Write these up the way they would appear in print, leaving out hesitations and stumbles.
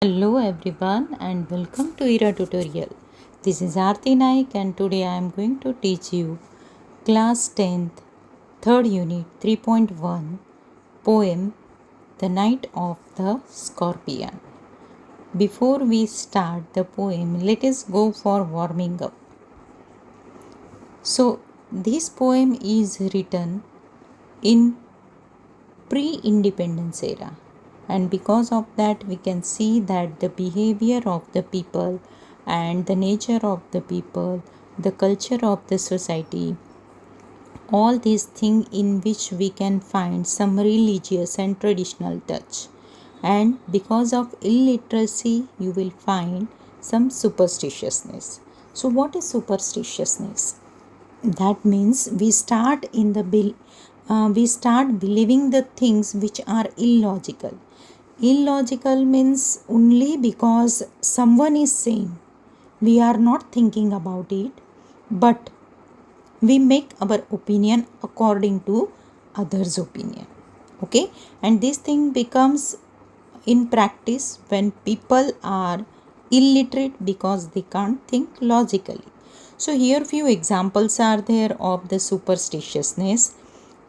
Hello everyone and welcome to Ira tutorial. This is Aarti Naik and today I am going to teach you class 10th 3rd unit 3.1 poem The Night of the Scorpion. Before we start the poem, let us go for warming up. So this poem is written in pre-independence era, and because of that we can see that the behavior of the people and the nature of the people, the culture of the society, all these things in which we can find some religious and traditional touch. And because of illiteracy you will find some superstitiousness. So what is superstitiousness? That means we start believing the things which are illogical. Illogical means only because someone is saying, we are not thinking about it, but we make our opinion according to others opinion. Okay, and this thing becomes in practice when people are illiterate because they can't think logically. So here few examples are there of the superstitiousness.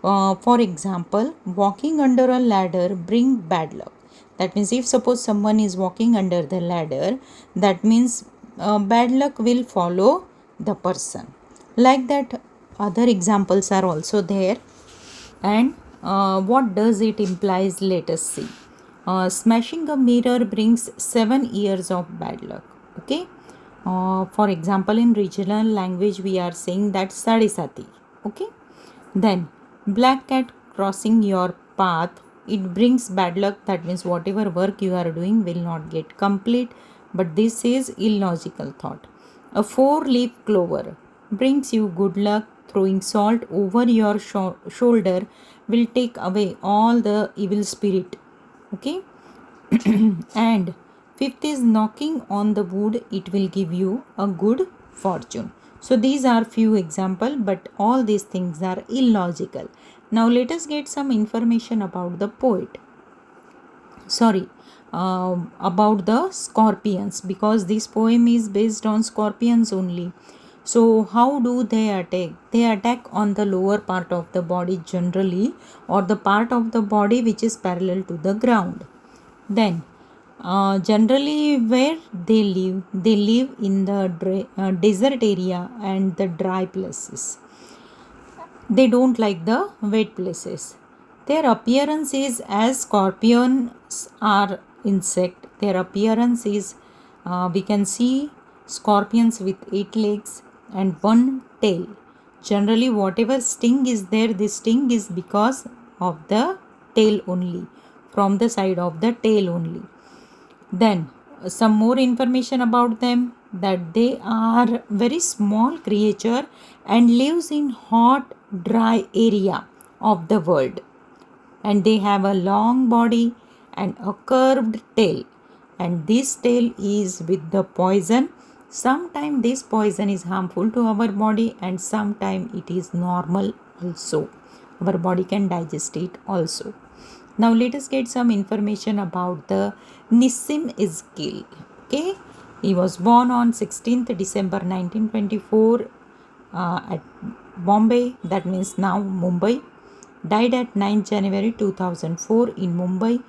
For example, walking under a ladder bring bad luck. That means if suppose someone is walking under the ladder, that means bad luck will follow the person. Like that, other examples are also there. And what does it implies? Let us see. Smashing a mirror brings 7 years of bad luck. Okay. For example, in regional language, we are saying that sadisati. Okay. Then, black cat crossing your path, it brings bad luck. That means whatever work you are doing will not get complete. But this is illogical thought. A four-leaf clover brings you good luck. Throwing salt over your shoulder will take away all the evil spirit. Okay. And fifth is knocking on the wood, it will give you a good fortune. So these are few example, but all these things are illogical. Now let us get some information about the poet. About the scorpions, because this poem is based on scorpions only. So how do they attack? They attack on the lower part of the body generally, or the part of the body which is parallel to the ground. Then generally where they live in the desert area and the dry places. They don't like the wet places. Their appearance is, as scorpions are insect, their appearance is, we can see scorpions with 8 legs and 1 tail. Generally whatever sting is there, this sting is because of the tail only, from the side of the tail only. Then some more information about them, that they are very small creature and lives in hot dry area of the world, and they have a long body and a curved tail, and this tail is with the poison. Sometimes this poison is harmful to our body and sometimes it is normal also, our body can digest it also. Now let us get some information about the Nissim Isgil. Okay, he was born on 16th December 1924 at Bombay, that means now Mumbai. Died at 9th January 2004 in Mumbai.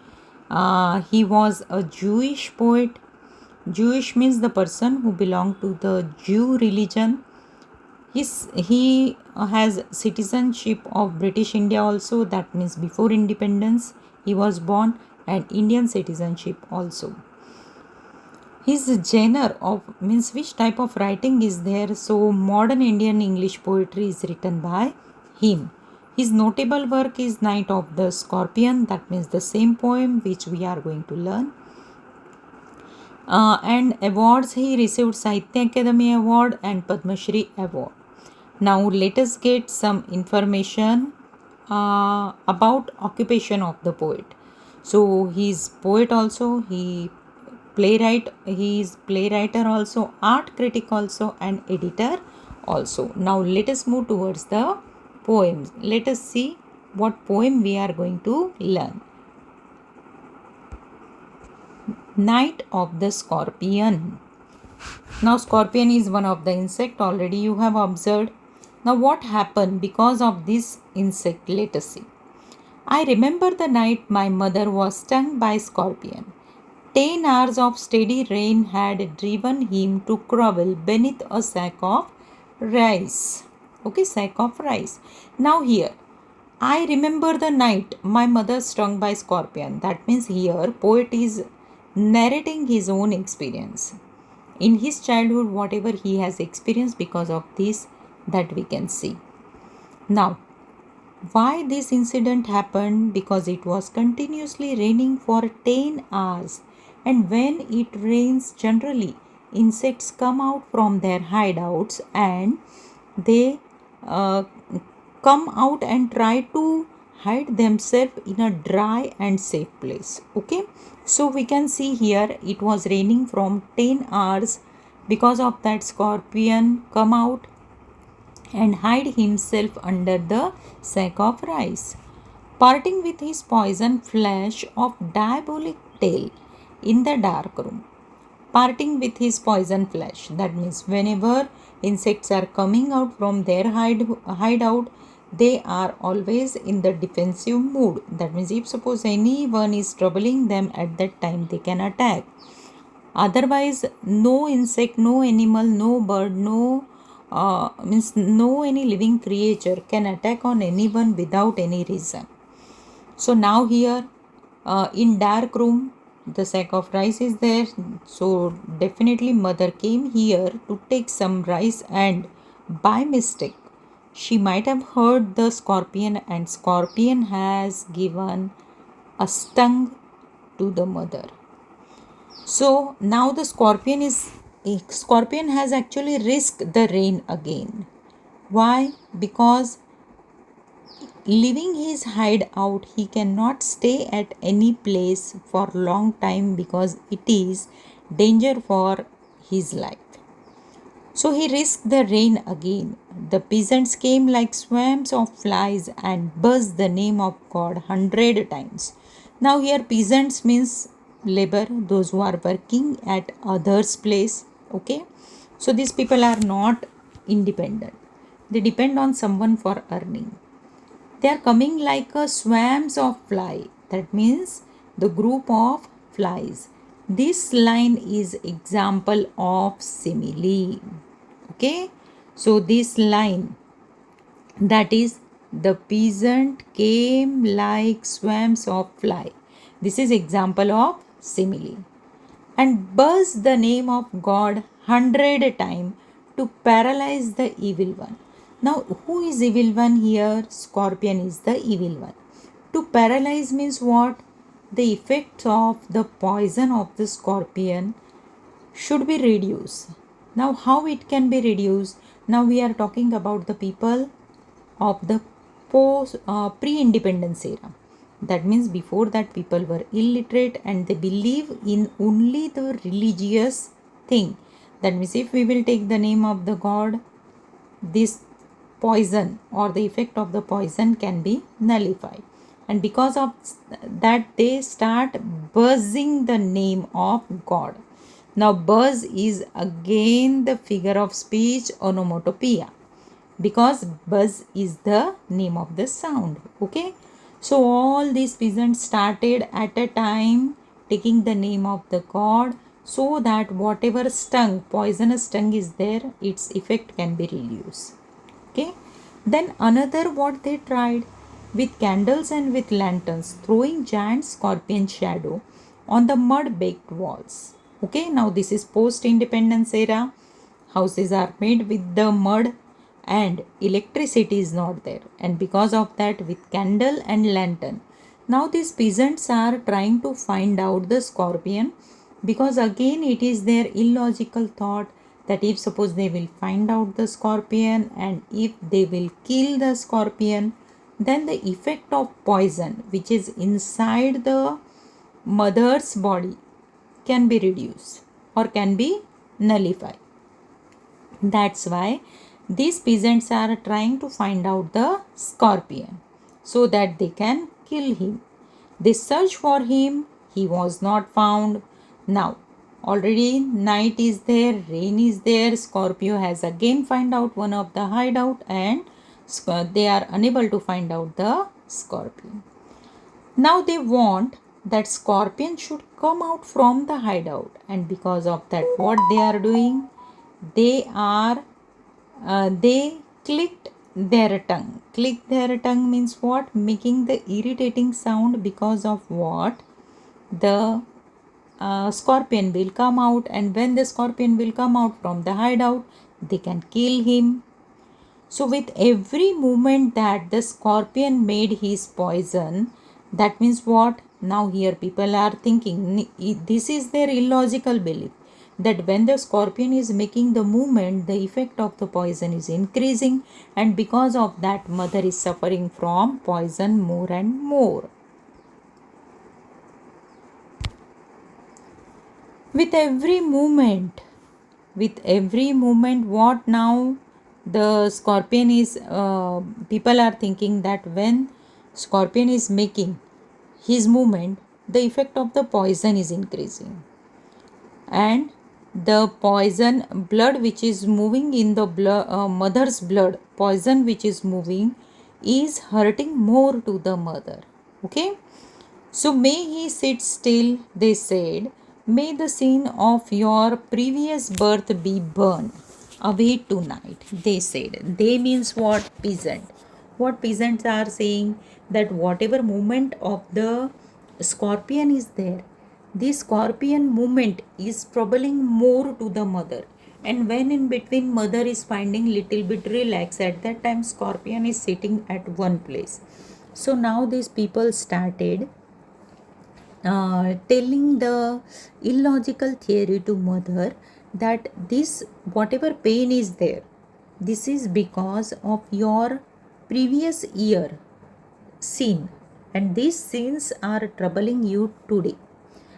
He was a Jewish poet. Jewish means the person who belonged to the Jew religion. He has citizenship of British India also, that means before independence he was born, and Indian citizenship also. His genre of means which type of writing is there, so modern Indian English poetry is written by him. His notable work is Night of the Scorpion, that means the same poem which we are going to learn. And awards, he received Sahitya Akademi Award and Padma Shri Award. Now let us get some information about occupation of the poet. So he is poet also, he is playwriter also, art critic also, and editor also. Now let us move towards the poems. Let us see what poem we are going to learn. Night of the scorpion. Now scorpion is one of the insect already you have observed. Now what happened because of this insect? Let us see. I remember the night my mother was stung by scorpion. 10 hours of steady rain had driven him to grovel beneath a sack of rice. Okay, sack of rice. Now here, I remember the night my mother stung by scorpion. That means here poet is narrating his own experience. In his childhood, whatever he has experienced because of this, that we can see. Now, why this incident happened? Because it was continuously raining for 10 hours, and when it rains generally insects come out from their hideouts and they uh, come out and try to hide themselves in a dry and safe place. Okay, so we can see here it was raining from 10 hours. Because of that, scorpion come out and hide himself under the sack of rice, parting with his poison flash of diabolic tail in the dark room. Parting with his poison flesh. That means whenever insects are coming out from their hideout, they are always in the defensive mood. That means if suppose anyone is troubling them at that time, they can attack. Otherwise, no insect, no animal, no bird, no any living creature can attack on anyone without any reason. So now here in dark room the sack of rice is there, so definitely mother came here to take some rice, and by mistake she might have heard the scorpion, and scorpion has given a stung to the mother. So now the scorpion has actually risked the rain again. Why? Because leaving his hideout, he cannot stay at any place for long time because it is danger for his life. So he risked the rain again. The peasants came like swarms of flies and buzzed the name of God 100 times. Now here peasants means labor, those who are working at others' place. Okay, so these people are not independent. They depend on someone for earning. They are coming like a swarms of fly. That means the group of flies. This line is example of simile. Okay, so this line, that is, the peasant came like swarms of fly. This is example of simile. And buzzed the name of God 100 times to paralyze the evil one. Now, who is evil one here? Scorpion is the evil one. To paralyze means what? The effect of the poison of the scorpion should be reduced. Now, how it can be reduced? Now, we are talking about the people of the pre-independence era. That means before that people were illiterate and they believe in only the religious thing. That means if we will take the name of the god, this poison or the effect of the poison can be nullified, and because of that they start buzzing the name of god. Now buzz is again the figure of speech onomatopoeia, because buzz is the name of the sound. Okay, so all these peasants started at a time taking the name of the god, so that whatever stung, poisonous stung is there, its effect can be reduced. Okay, then another what they tried, with candles and with lanterns, throwing giant scorpion shadow on the mud baked walls. Okay, now this is post independence era. Houses are made with the mud and electricity is not there, and because of that, with candle and lantern, now these peasants are trying to find out the scorpion, because again it is their illogical thought that if suppose they will find out the scorpion and if they will kill the scorpion, then the effect of poison which is inside the mother's body can be reduced or can be nullified. That's why these peasants are trying to find out the scorpion so that they can kill him. They searched for him, he was not found. Now, already night is there, rain is there. Scorpio has again find out one of the hideout, and they are unable to find out the scorpion. Now they want that scorpion should come out from the hideout, and because of that, what they are doing? They clicked their tongue. Click their tongue means what? Making the irritating sound, because of what? The scorpion will come out, and when the scorpion will come out from the hideout, they can kill him. So with every movement that the scorpion made his poison, that means what? Now here people are thinking, this is their illogical belief, that when the scorpion is making the movement, the effect of the poison is increasing, and because of that, mother is suffering from poison more and more. With every movement, what now? The scorpion is, people are thinking that when scorpion is making his movement, the effect of the poison is increasing, and the poison blood which is moving in the mother's blood, poison which is moving is hurting more to the mother. Okay, so may he sit still, they said. May the scene of your previous birth be burned away tonight, they said. They means what? Peasant. What peasants are saying? That whatever movement of the scorpion is there, this scorpion movement is troubling more to the mother. And when in between mother is finding little bit relax, at that time scorpion is sitting at one place. So now these people started telling the illogical theory to mother, that this whatever pain is there, this is because of your previous year sin, and these sins are troubling you today.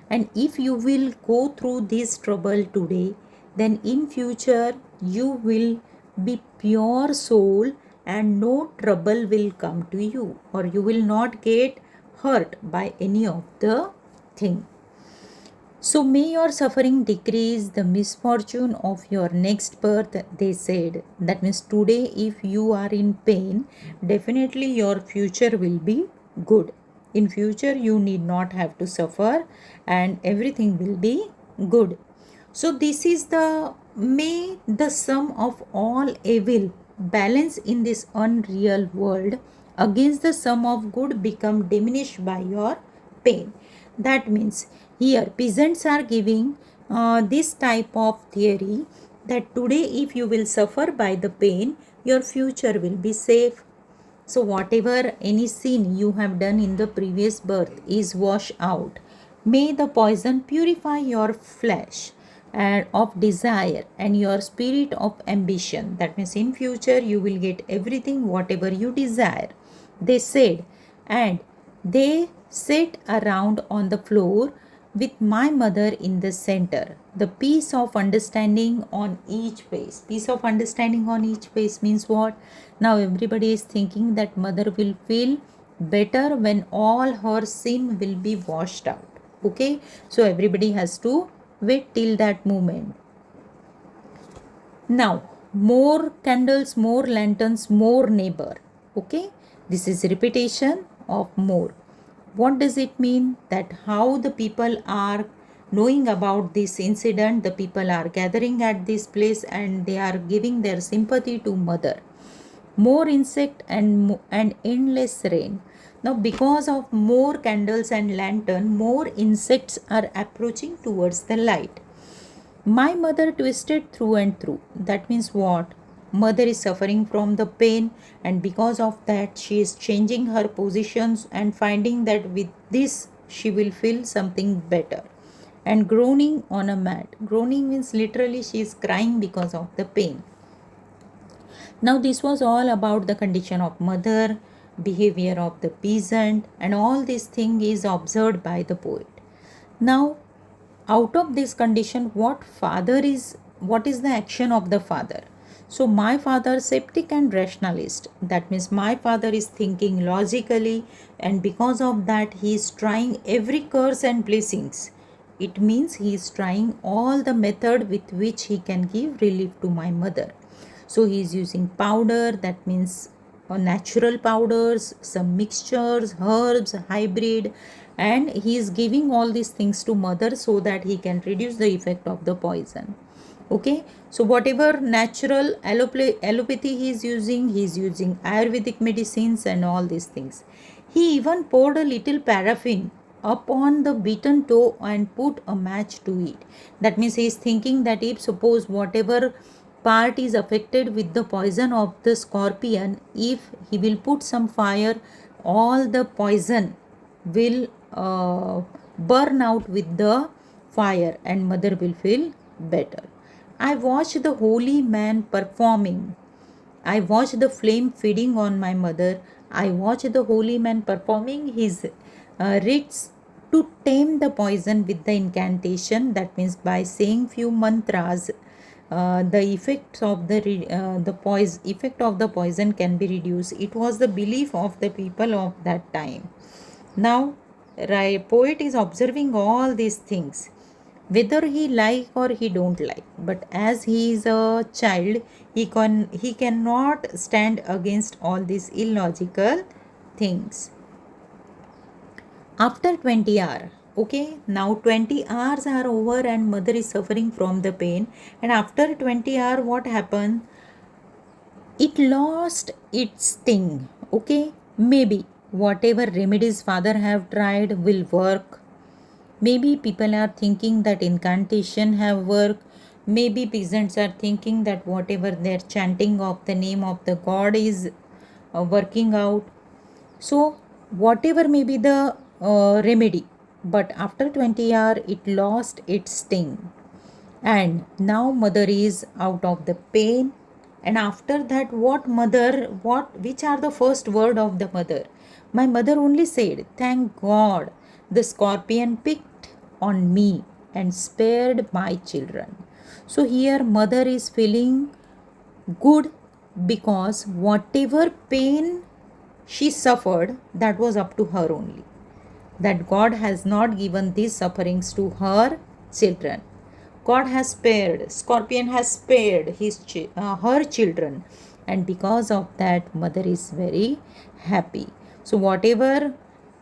And if you will go through this trouble today, then in future you will be pure soul, and no trouble will come to you, or you will not get hurt by any of the thing. So may your suffering decrease the misfortune of your next birth, they said. That means today, if you are in pain, definitely your future will be good. In future, you need not have to suffer, and everything will be good. So this is the, may the sum of all evil balance in this unreal world against the sum of good become diminished by your pain. That means here peasants are giving this type of theory, that today if you will suffer by the pain, your future will be safe. So whatever any sin you have done in the previous birth is washed out. May the poison purify your flesh and of desire and your spirit of ambition. That means in future you will get everything whatever you desire, they said. And they sat around on the floor with my mother in the center. The peace of understanding on each face. Peace of understanding on each face means what? Now everybody is thinking that mother will feel better when all her sin will be washed out. Okay, so everybody has to wait till that moment. Now, more candles, more lanterns, more neighbor. Okay, this is repetition of more. What does it mean? That how the people are knowing about this incident, the people are gathering at this place and they are giving their sympathy to mother. More insect and endless rain. Now because of more candles and lantern, more insects are approaching towards the light. My mother twisted through and through. That means what? Mother is suffering from the pain, and because of that she is changing her positions and finding that with this she will feel something better. And groaning on a mat. Groaning means literally she is crying because of the pain. Now this was all about the condition of mother, behavior of the peasant, and all this thing is observed by the poet. Now out of this condition, what is the action of the father? So my father skeptic and rationalist. That means my father is thinking logically, and because of that he is trying every curse and blessings It means he is trying all the method with which he can give relief to my mother. So he is using powder, that means natural powders, some mixtures, herbs, hybrid, and he is giving all these things to mother so that he can reduce the effect of the poison. Okay, so whatever natural allopathy he is using Ayurvedic medicines and all these things. He even poured a little paraffin upon the beaten toe and put a match to it. That means he is thinking that if suppose whatever part is affected with the poison of the scorpion, if he will put some fire, all the poison will burn out with the fire and mother will feel better. I watched the holy man performing. I watched the flame feeding on my mother. I watched the holy man performing his rites to tame the poison with the incantation. That means by saying few mantras, the effect of the poison can be reduced. It was the belief of the people of that time. Now, poet is observing all these things, whether he like or he don't like. But as he is a child, he cannot stand against all these illogical things. After 20 hours, okay, now 20 hours are over and mother is suffering from the pain. And after 20 hours, what happened? It lost its sting. Okay, maybe whatever remedies father have tried will work. Maybe people are thinking that incantation have worked. Maybe peasants are thinking that whatever their chanting of the name of the god is working out. So whatever may be the remedy, but after 20 hours it lost its sting, and now mother is out of the pain. And after that, which are the first word of the mother? My mother only said, thank God the scorpion picked on me and spared my children. So here mother is feeling good, because whatever pain she suffered, that was up to her only. That God has not given these sufferings to her children. God has spared, scorpion has spared her children, and because of that, mother is very happy. So, whatever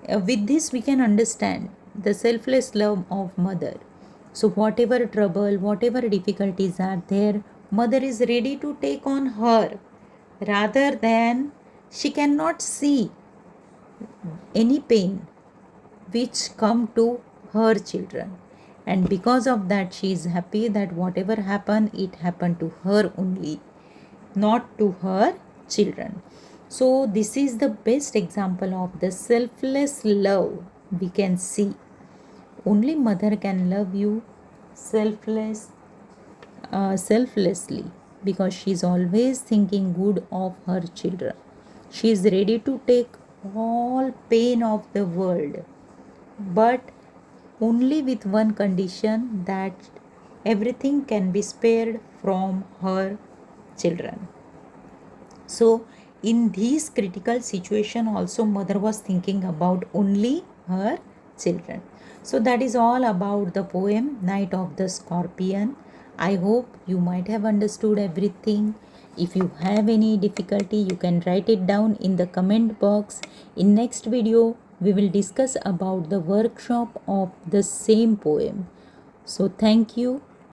with this, we can understand the selfless love of mother. So, whatever trouble, whatever difficulties are there, mother is ready to take on her, rather than she cannot see any pain which come to her children, and because of that she is happy that whatever happened, it happened to her only, not to her children. So this is the best example of the selfless love we can see. Only mother can love you selflessly, because she is always thinking good of her children. She is ready to take all pain of the world, but only with one condition, that everything can be spared from her children. So in this critical situation also, mother was thinking about only her children. So that is all about the poem Night of the Scorpion. I hope you might have understood everything. If you have any difficulty, you can write it down in the comment box. In next video, we will discuss about the workshop of the same poem. So thank you.